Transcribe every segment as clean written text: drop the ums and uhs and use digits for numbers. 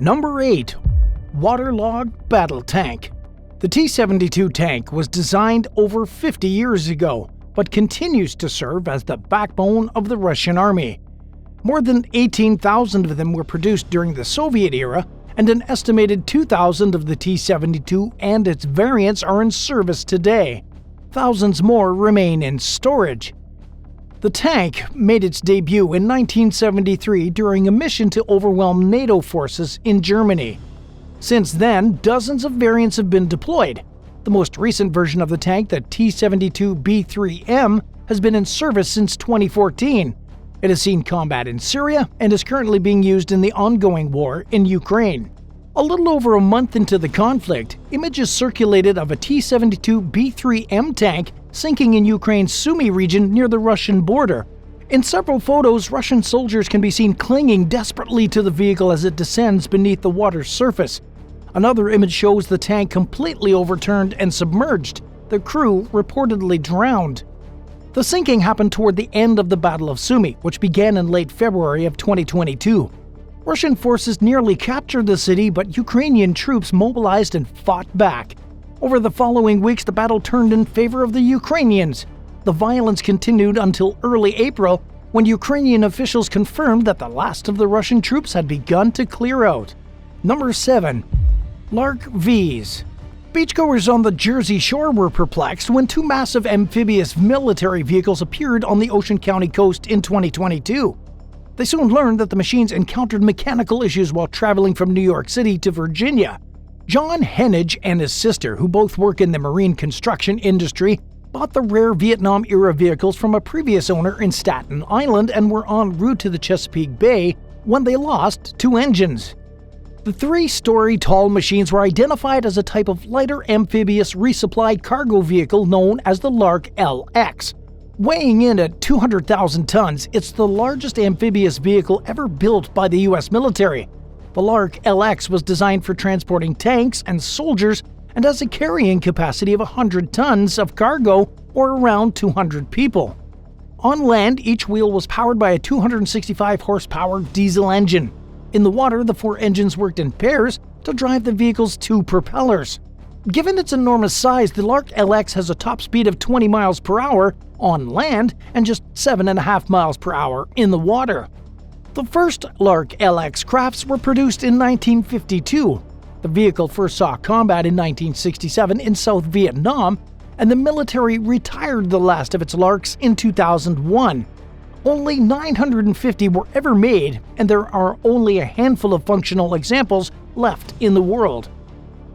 Number 8. Waterlogged Battle Tank. The T-72 tank was designed over 50 years ago, but continues to serve as the backbone of the Russian army. More than 18,000 of them were produced during the Soviet era, and an estimated 2,000 of the T-72 and its variants are in service today. Thousands more remain in storage. The tank made its debut in 1973 during a mission to overwhelm NATO forces in Germany. Since then, dozens of variants have been deployed. The most recent version of the tank, the T-72B3M, has been in service since 2014. It has seen combat in Syria and is currently being used in the ongoing war in Ukraine. A little over a month into the conflict, images circulated of a T-72B3M tank sinking in Ukraine's Sumy region near the Russian border. In several photos, Russian soldiers can be seen clinging desperately to the vehicle as it descends beneath the water's surface. Another image shows the tank completely overturned and submerged, the crew reportedly drowned. The sinking happened toward the end of the Battle of Sumy, which began in late February of 2022. Russian forces nearly captured the city, but Ukrainian troops mobilized and fought back. Over the following weeks, the battle turned in favor of the Ukrainians. The violence continued until early April, when Ukrainian officials confirmed that the last of the Russian troops had begun to clear out. Number 7. Lark Vs. Beachgoers on the Jersey Shore were perplexed when two massive amphibious military vehicles appeared on the Ocean County coast in 2022. They soon learned that the machines encountered mechanical issues while traveling from New York City to Virginia. John Henage and his sister, who both work in the marine construction industry, bought the rare Vietnam-era vehicles from a previous owner in Staten Island and were en route to the Chesapeake Bay when they lost two engines. The 3-story tall machines were identified as a type of lighter amphibious resupply cargo vehicle known as the Lark LX. Weighing in at 200,000 tons, it's the largest amphibious vehicle ever built by the U.S. military. The Lark LX was designed for transporting tanks and soldiers and has a carrying capacity of 100 tons of cargo, or around 200 people. On land, each wheel was powered by a 265-horsepower diesel engine. In the water, the 4 engines worked in pairs to drive the vehicle's 2 propellers. Given its enormous size, the Lark LX has a top speed of 20 miles per hour on land and just 7.5 miles per hour in the water. The first Lark LX crafts were produced in 1952. The vehicle first saw combat in 1967 in South Vietnam, and the military retired the last of its Larks in 2001. Only 950 were ever made, and there are only a handful of functional examples left in the world.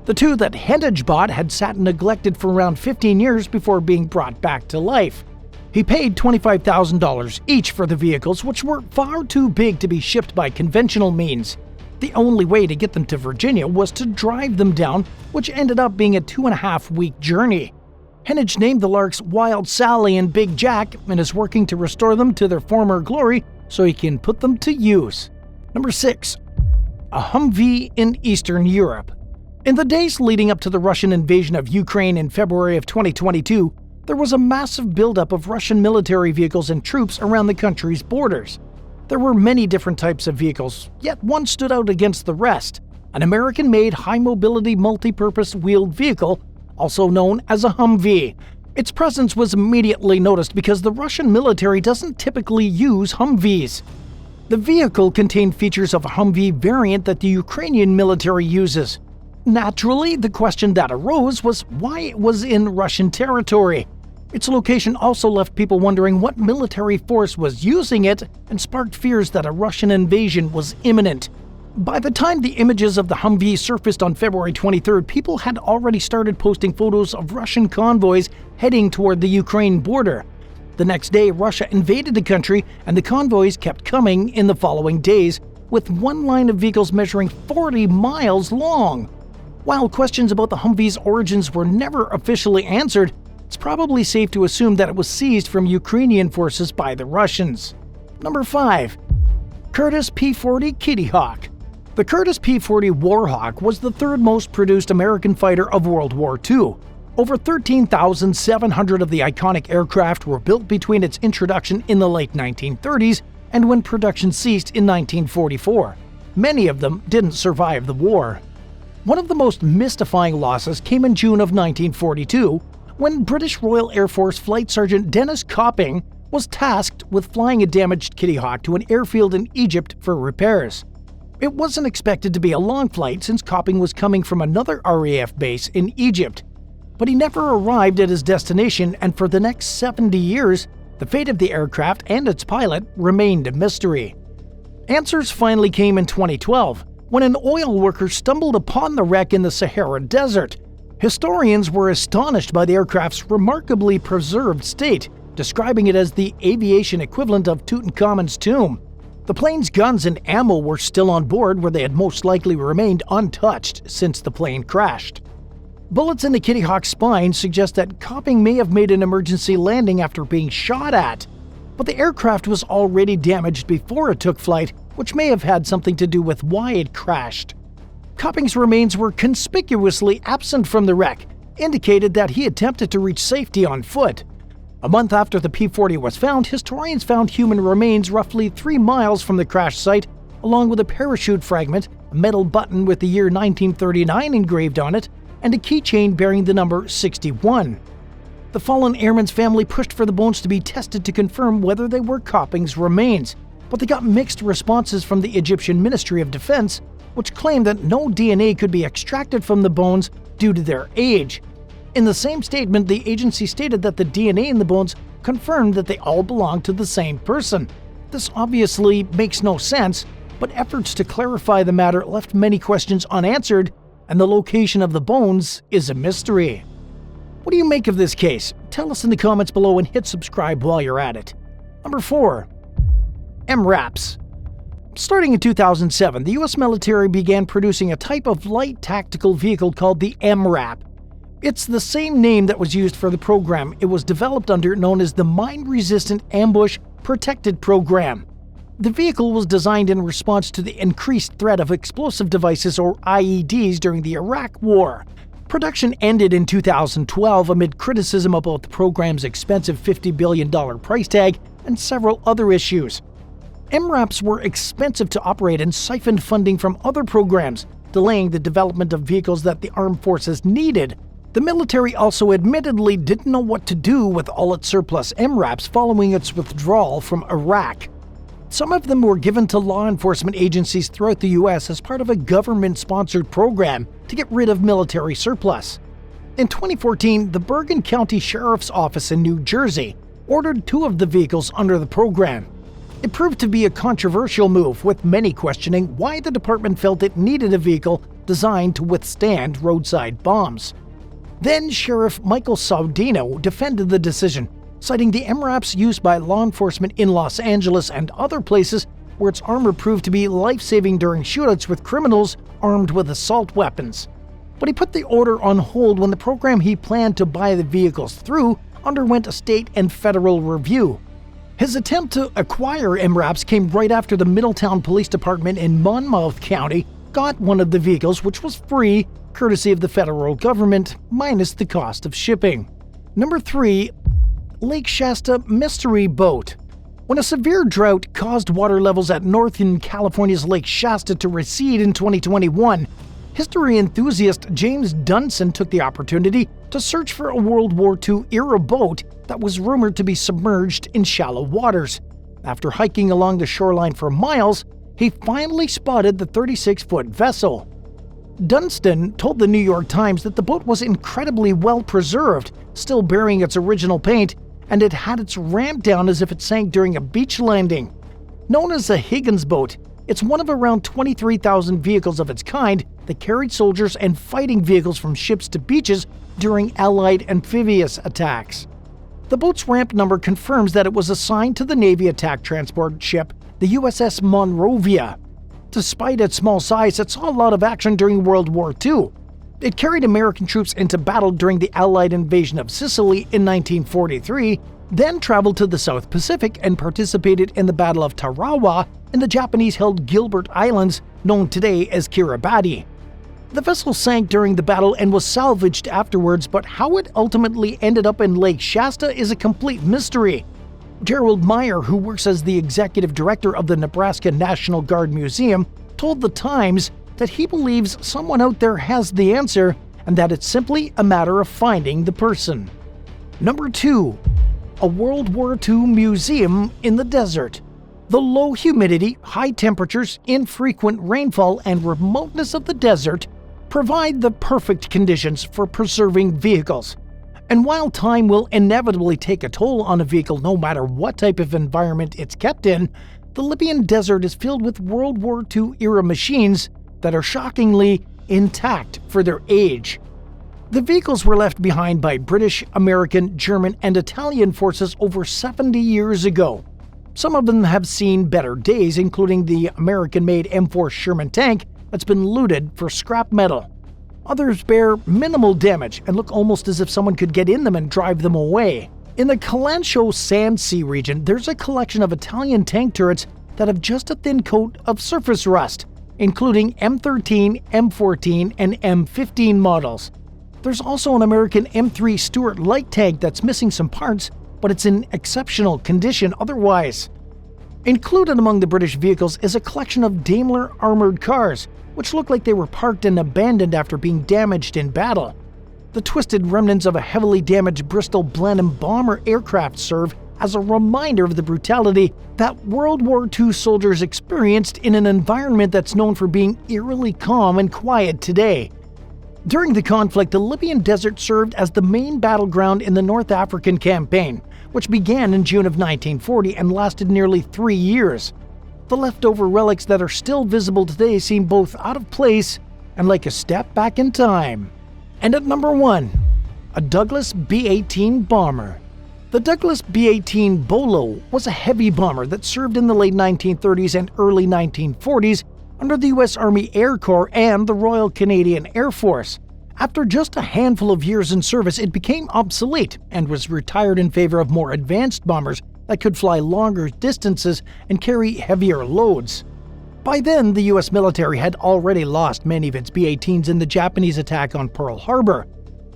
The 2 that Henage bought had sat neglected for around 15 years before being brought back to life. He paid $25,000 each for the vehicles, which were far too big to be shipped by conventional means. The only way to get them to Virginia was to drive them down, which ended up being a 2.5-week journey. Henage named the Larks Wild Sally and Big Jack and is working to restore them to their former glory so he can put them to use. Number 6. A Humvee in Eastern Europe. In the days leading up to the Russian invasion of Ukraine in February of 2022, there was a massive buildup of Russian military vehicles and troops around the country's borders. There were many different types of vehicles, yet one stood out against the rest: an American-made high-mobility multi-purpose wheeled vehicle, also known as a Humvee. Its presence was immediately noticed because the Russian military doesn't typically use Humvees. The vehicle contained features of a Humvee variant that the Ukrainian military uses. Naturally, the question that arose was why it was in Russian territory. Its location also left people wondering what military force was using it and sparked fears that a Russian invasion was imminent. By the time the images of the Humvee surfaced on February 23rd, people had already started posting photos of Russian convoys heading toward the Ukraine border. The next day, Russia invaded the country, and the convoys kept coming in the following days, with one line of vehicles measuring 40 miles long. While questions about the Humvee's origins were never officially answered, it's probably safe to assume that it was seized from Ukrainian forces by the Russians. Number 5. Curtiss P-40 Kitty Hawk. The Curtiss P-40 Warhawk was the 3rd most produced American fighter of World War II. Over 13,700 of the iconic aircraft were built between its introduction in the late 1930s and when production ceased in 1944. Many of them didn't survive the war. One of the most mystifying losses came in June of 1942, when British Royal Air Force Flight Sergeant Dennis Copping was tasked with flying a damaged Kitty Hawk to an airfield in Egypt for repairs. It wasn't expected to be a long flight since Copping was coming from another RAF base in Egypt. But he never arrived at his destination, and for the next 70 years, the fate of the aircraft and its pilot remained a mystery. Answers finally came in 2012, when an oil worker stumbled upon the wreck in the Sahara Desert. Historians were astonished by the aircraft's remarkably preserved state, describing it as the aviation equivalent of Tutankhamun's tomb. The plane's guns and ammo were still on board, where they had most likely remained untouched since the plane crashed. Bullets in the Kitty Hawk's spine suggest that Copping may have made an emergency landing after being shot at, but the aircraft was already damaged before it took flight, which may have had something to do with why it crashed. Copping's remains were conspicuously absent from the wreck, indicated that he attempted to reach safety on foot. A month after the P-40 was found, historians found human remains roughly 3 miles from the crash site, along with a parachute fragment, a metal button with the year 1939 engraved on it, and a keychain bearing the number 61. The fallen airman's family pushed for the bones to be tested to confirm whether they were Copping's remains, but they got mixed responses from the Egyptian Ministry of Defense, which claimed that no DNA could be extracted from the bones due to their age. In the same statement, the agency stated that the DNA in the bones confirmed that they all belonged to the same person. This obviously makes no sense, but efforts to clarify the matter left many questions unanswered, and the location of the bones is a mystery. What do you make of this case? Tell us in the comments below and hit subscribe while you're at it. Number 4. MRAPs. Starting in 2007, the U.S. military began producing a type of light tactical vehicle called the MRAP. It's the same name that was used for the program it was developed under, known as the Mine-Resistant Ambush Protected Program. The vehicle was designed in response to the increased threat of explosive devices, or IEDs, during the Iraq War. Production ended in 2012 amid criticism about the program's expensive $50 billion price tag and several other issues. MRAPs were expensive to operate and siphoned funding from other programs, delaying the development of vehicles that the armed forces needed. The military also admittedly didn't know what to do with all its surplus MRAPs following its withdrawal from Iraq. Some of them were given to law enforcement agencies throughout the U.S. as part of a government-sponsored program to get rid of military surplus. In 2014, the Bergen County Sheriff's Office in New Jersey ordered 2 of the vehicles under the program. It proved to be a controversial move, with many questioning why the department felt it needed a vehicle designed to withstand roadside bombs. Then Sheriff Michael Saudino defended the decision, citing the MRAPs used by law enforcement in Los Angeles and other places where its armor proved to be life-saving during shootouts with criminals armed with assault weapons. But he put the order on hold when the program he planned to buy the vehicles through underwent a state and federal review. His attempt to acquire MRAPs came right after the Middletown Police Department in Monmouth County got one of the vehicles, which was free, courtesy of the federal government, minus the cost of shipping. Number 3. Lake Shasta Mystery Boat. When a severe drought caused water levels at Northern California's Lake Shasta to recede in 2021, history enthusiast James Dunson took the opportunity to search for a World War II-era boat that was rumored to be submerged in shallow waters. After hiking along the shoreline for miles, he finally spotted the 36-foot vessel. Dunstan told the New York Times that the boat was incredibly well preserved, still bearing its original paint, and it had its ramp down as if it sank during a beach landing. Known as the Higgins boat, it's one of around 23,000 vehicles of its kind that carried soldiers and fighting vehicles from ships to beaches during Allied amphibious attacks. The boat's ramp number confirms that it was assigned to the Navy attack transport ship, the USS Monrovia. Despite its small size, it saw a lot of action during World War II. It carried American troops into battle during the Allied invasion of Sicily in 1943, then traveled to the South Pacific and participated in the Battle of Tarawa in the Japanese-held Gilbert Islands, known today as Kiribati. The vessel sank during the battle and was salvaged afterwards, but how it ultimately ended up in Lake Shasta is a complete mystery. Gerald Meyer, who works as the executive director of the Nebraska National Guard Museum, told The Times that he believes someone out there has the answer and that it's simply a matter of finding the person. Number 2. A World War II museum in the desert. The low humidity, high temperatures, infrequent rainfall, and remoteness of the desert provide the perfect conditions for preserving vehicles. And while time will inevitably take a toll on a vehicle no matter what type of environment it's kept in, the Libyan Desert is filled with World War II-era machines that are shockingly intact for their age. The vehicles were left behind by British, American, German, and Italian forces over 70 years ago. Some of them have seen better days, including the American-made M4 Sherman tank that's been looted for scrap metal. Others bear minimal damage and look almost as if someone could get in them and drive them away. In the Calancho Sand Sea region, there's a collection of Italian tank turrets that have just a thin coat of surface rust, including M13, M14, and M15 models. There's also an American M3 Stuart light tank that's missing some parts, but it's in exceptional condition otherwise. Included among the British vehicles is a collection of Daimler armoured cars, which look like they were parked and abandoned after being damaged in battle. The twisted remnants of a heavily damaged Bristol Blenheim bomber aircraft serve as a reminder of the brutality that World War II soldiers experienced in an environment that's known for being eerily calm and quiet today. During the conflict, the Libyan Desert served as the main battleground in the North African campaign, which began in June of 1940 and lasted nearly 3 years. The leftover relics that are still visible today seem both out of place and like a step back in time. And at number 1, a Douglas B-18 bomber. The Douglas B-18 Bolo was a heavy bomber that served in the late 1930s and early 1940s under the U.S. Army Air Corps and the Royal Canadian Air Force. After just a handful of years in service, it became obsolete and was retired in favor of more advanced bombers that could fly longer distances and carry heavier loads. By then, the U.S. military had already lost many of its B-18s in the Japanese attack on Pearl Harbor.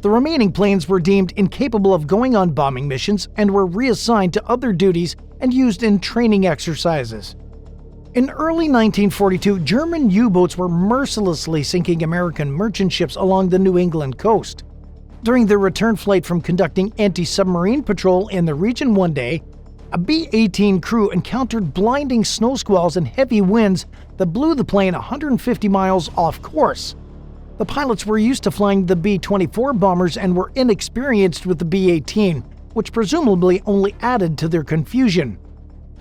The remaining planes were deemed incapable of going on bombing missions and were reassigned to other duties and used in training exercises. In early 1942, German U-boats were mercilessly sinking American merchant ships along the New England coast. During their return flight from conducting anti-submarine patrol in the region one day, a B-18 crew encountered blinding snow squalls and heavy winds that blew the plane 150 miles off course. The pilots were used to flying the B-24 bombers and were inexperienced with the B-18, which presumably only added to their confusion.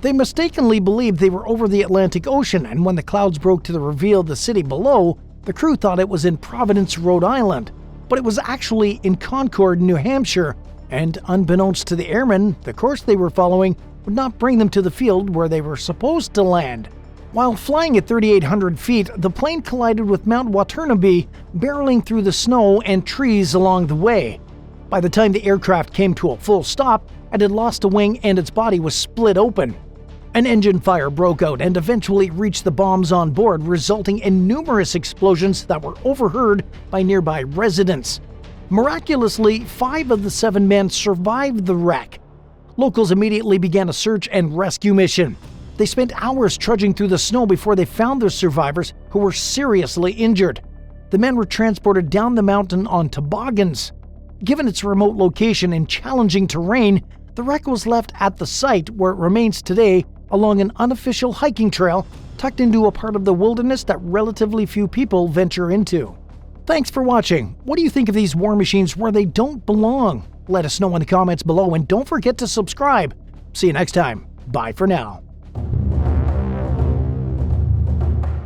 They mistakenly believed they were over the Atlantic Ocean, and when the clouds broke to reveal the city below, the crew thought it was in Providence, Rhode Island, but it was actually in Concord, New Hampshire, and unbeknownst to the airmen, the course they were following would not bring them to the field where they were supposed to land. While flying at 3,800 feet, the plane collided with Mount Waternaby, barreling through the snow and trees along the way. By the time the aircraft came to a full stop, it had lost a wing and its body was split open. An engine fire broke out and eventually reached the bombs on board, resulting in numerous explosions that were overheard by nearby residents. Miraculously, 5 of the 7 men survived the wreck. Locals immediately began a search and rescue mission. They spent hours trudging through the snow before they found the survivors, who were seriously injured. The men were transported down the mountain on toboggans. Given its remote location and challenging terrain, the wreck was left at the site where it remains today along an unofficial hiking trail tucked into a part of the wilderness that relatively few people venture into. Thanks for watching. What do you think of these war machines where they don't belong? Let us know in the comments below and don't forget to subscribe. See you next time. Bye for now.